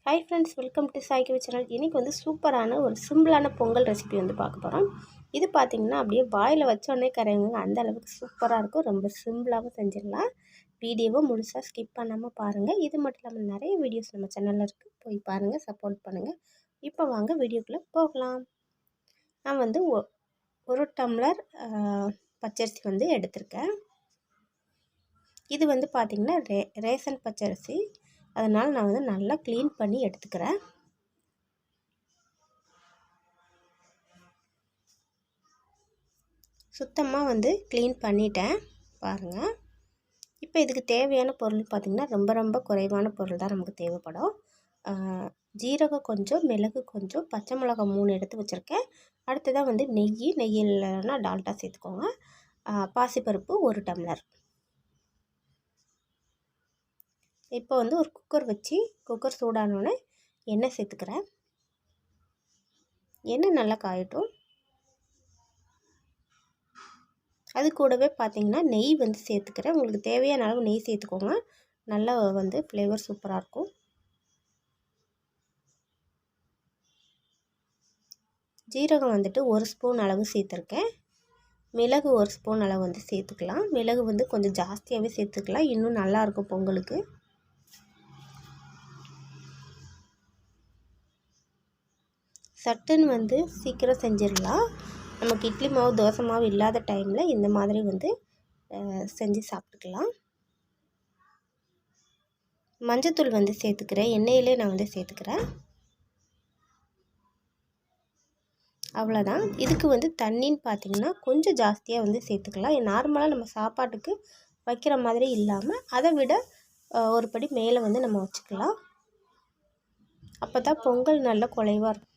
Hi friends, welcome to Saikavi channel. இன்றைக்கி வந்து சூப்பரான ஒரு சிம்பிளான பொங்கல் ரெசிபி வந்து பார்க்க போகிறோம். இது பார்த்திங்கன்னா அப்படியே வாயில் வச்சோடனே கரையுங்க, அந்த அளவுக்கு சூப்பராக இருக்கும். ரொம்ப சிம்பிளாகவும் செஞ்சிடலாம். வீடியோவை முழுசாக ஸ்கிப் பண்ணாமல் பாருங்கள். இது மட்டும் இல்லாமல் நிறைய வீடியோஸ் நம்ம சேனலில் இருக்குது, போய் பாருங்கள், சப்போர்ட் பண்ணுங்கள். இப்போ வாங்க வீடியோக்குள்ளே போகலாம். நான் வந்து ஒரு டம்ளர் பச்சரிசி வந்து எடுத்திருக்கேன். இது வந்து பார்த்திங்கன்னா ரேஷன் பச்சரிசி, அதனால் நான் வந்து நல்லா க்ளீன் பண்ணி எடுத்துக்கிறேன். சுத்தமாக வந்து க்ளீன் பண்ணிட்டேன் பாருங்கள். இப்போ இதுக்கு தேவையான பொருள் பார்த்திங்கன்னா ரொம்ப குறைவான பொருள் தான் நமக்கு தேவைப்படும். ஜீரகம் கொஞ்சம், மிளகு கொஞ்சம், பச்சை மிளகாய் 3 எடுத்து வச்சுருக்கேன். அடுத்ததாக வந்து நெய் இல்லைன்னா டால்டா சேர்த்துக்கோங்க. பாசிப்பருப்பு 1 டம்ளர். இப்போ வந்து ஒரு குக்கர் வச்சு, குக்கர் சூடானோடனே எண்ணெய் சேர்த்துக்கிறேன். எண்ணெய் நல்லா காயட்டும். அது கூடவே பார்த்திங்கன்னா நெய் வந்து சேர்த்துக்கிறேன். உங்களுக்கு தேவையான அளவு நெய் சேர்த்துக்கோங்க. நல்லா வந்து ஃப்ளேவர் சூப்பராக இருக்கும். ஜீரகம் வந்துட்டு 1 ஸ்பூன் அளவு சேர்த்துருக்கேன். மிளகு 1 ஸ்பூன் அளவு வந்து சேர்த்துக்கலாம். மிளகு வந்து கொஞ்சம் ஜாஸ்தியாகவே சேர்த்துக்கலாம், இன்னும் நல்லாயிருக்கும் பொங்கலுக்கு. சட்டுன்னு வந்து சீக்கிரம் செஞ்சிடலாம். நமக்கு இட்லி மாவு, தோசை மாவு இல்லாத டைமில் இந்த மாதிரி வந்து செஞ்சு சாப்பிட்டுக்கலாம். மஞ்சத்தூள் வந்து சேர்த்துக்கிறேன். எண்ணெயிலே நான் வந்து சேர்த்துக்கிறேன். அவ்வளோதான். இதுக்கு வந்து தண்ணின்னு பார்த்திங்கன்னா கொஞ்சம் ஜாஸ்தியாக வந்து சேர்த்துக்கலாம். நார்மலாக நம்ம சாப்பாட்டுக்கு வைக்கிற மாதிரி இல்லாமல் அதை விட ஒரு படி மேலே வந்து நம்ம வச்சுக்கலாம். அப்போ தான் பொங்கல் நல்லா குலைவாக இருக்கும்.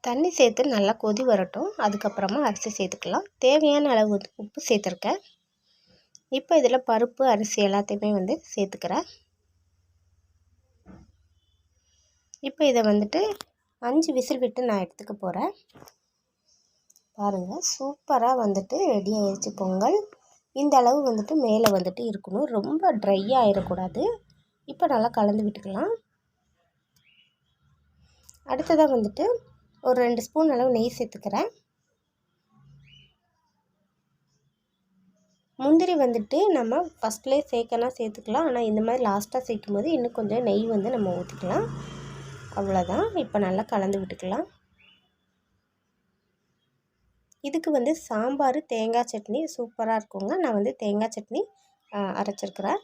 தண்ணி சேர்த்து நல்லா கொதி வரட்டும். அதுக்கப்புறமா அரிசி சேர்த்துக்கலாம். தேவையான அளவு வந்து உப்பு சேர்த்துருக்கேன். இப்போ இதில் பருப்பு, அரிசி எல்லாத்தையுமே வந்து சேர்த்துக்கிறேன். இப்போ இதை வந்துட்டு 5 விசில் விட்டு நான் எடுத்துக்க போகிறேன். பாருங்கள், சூப்பராக வந்துட்டு ரெடி ஆயிடுச்சு பொங்கல். இந்த அளவு வந்துட்டு மேலே வந்துட்டு இருக்கணும், ரொம்ப ட்ரையாக ஆகிடக்கூடாது. இப்போ நல்லா கலந்து விட்டுக்கலாம். அடுத்ததாக வந்துட்டு ஒரு 2 ஸ்பூன் அளவு நெய் சேர்த்துக்கிறேன். முந்திரி வந்துட்டு நம்ம ஃபஸ்ட்லேயே சேர்த்துக்கலாம். ஆனால் இந்த மாதிரி லாஸ்ட்டாக சேர்க்கும் போது இன்னும் கொஞ்சம் நெய் வந்து நம்ம ஊற்றிக்கலாம். அவ்வளோதான். இப்போ நல்லா கலந்து விட்டுக்கலாம். இதுக்கு வந்து சாம்பார், தேங்காய் சட்னி சூப்பராக இருக்குங்க. நான் வந்து தேங்காய் சட்னி அரைச்சிருக்கிறேன்.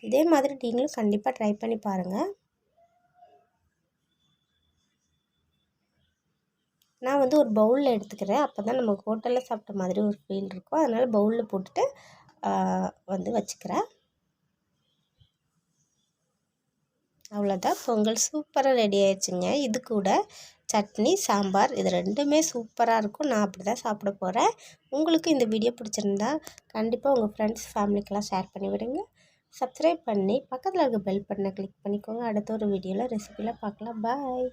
இதே மாதிரி நீங்களும் கண்டிப்பாக ட்ரை பண்ணி பாருங்கள். நான் வந்து ஒரு பவுலில் எடுத்துக்கிறேன். அப்போ தான் நம்ம ஹோட்டலில் சாப்பிட்ட மாதிரி ஒரு ஃபீல் இருக்கும். அதனால் பவுலில் போட்டுட்டு வந்து வச்சுக்கிறேன். அவ்வளோதான், பொங்கல் சூப்பராக ரெடி ஆயிடுச்சுங்க. இது கூட சட்னி, சாம்பார் இது 2மே சூப்பராக இருக்கும். நான் அப்படி தான் சாப்பிட போகிறேன். உங்களுக்கு இந்த வீடியோ பிடிச்சிருந்தா கண்டிப்பாக உங்கள் ஃப்ரெண்ட்ஸ், ஃபேமிலிக்கெலாம் ஷேர் பண்ணி விடுங்க. சப்ஸ்கிரைப் பண்ணி பக்கத்தில் இருக்க பெல் பட்டனை கிளிக் பண்ணிக்கோங்க. அடுத்த ஒரு வீடியோவில் ரெசிபியில் பார்க்கலாம். பாய்.